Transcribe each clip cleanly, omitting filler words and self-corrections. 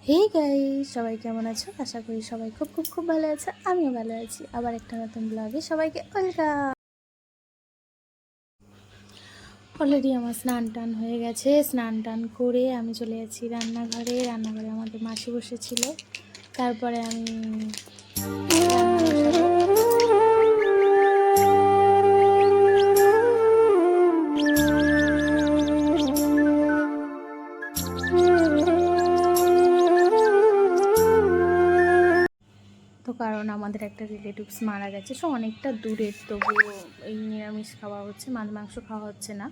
Hey guys, সবাই কেমন আছো? আশা করি সবাই খুব খুব খুব ভালো আছে। আমিও ভালো আছি। আবার একটা নতুন ব্লগে সবাইকে ওয়েলকাম। অলরেডি আমার স্নান টান হয়ে গেছে। স্নান টান করে আমি চলে যাচ্ছি রান্নাঘরে। আমাদের মাসি বসেছিল। তারপরে আমি রান্না বসাবো। তো কারণ আমাদের একটা রিলেটিভস মারা গেছে, সো অনেকটা দূরের, তবুও এই নিরামিষ খাওয়া হচ্ছে, মাছ মাংস খাওয়া হচ্ছে না।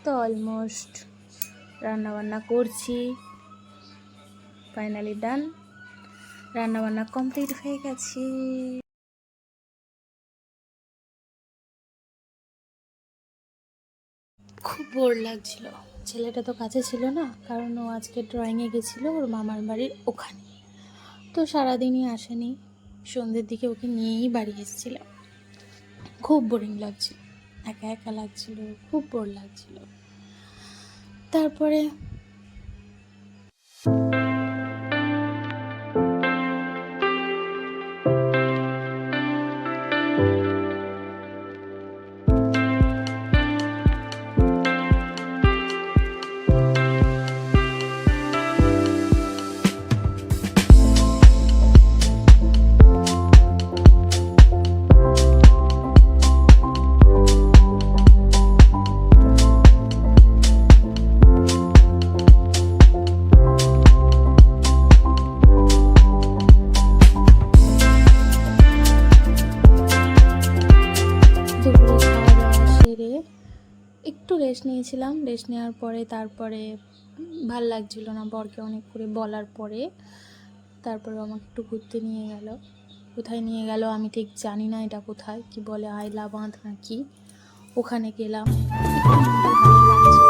তো অলমোস্ট রান্নাবান্না করছি, ফাইনালি ডান, রান্নাবান্না কমপ্লিট হয়ে গেছে। খুব বোর লাগছিল। ছেলেটা তো কাছে ছিল না, কারণ ও আজকে ড্রয়িংয়ে গেছিলো ওর মামার বাড়ির ওখানে। তো সারাদিনই আসেনি, সন্ধ্যের দিকে ওকে নিয়েই বাড়ি এসেছিলাম। খুব বোরিং লাগছিল, একা একা লাগছিল, খুব বোর লাগছিল। তারপরে একটু রেস্ট নিয়েছিলাম। রেস্ট নেওয়ার পরে তারপরে ভাল লাগছিল না, বরকে অনেক করে বলার পরে তারপরে আমাকে একটু ঘুরতে নিয়ে গেল। কোথায় নিয়ে গেল আমি ঠিক জানি না, এটা কোথায়, কি বলে আইলা বাঁধ নাকি, ওখানে গেলাম। ভালো লাগছিল।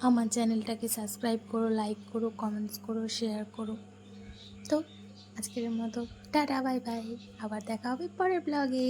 আমার চ্যানেলটাকে সাবস্ক্রাইব করো, লাইক করো, কমেন্টস করো, শেয়ার করো। তো আজকের মতো টাটা, বাই বাই। আবার দেখা হবে পরের ব্লগে।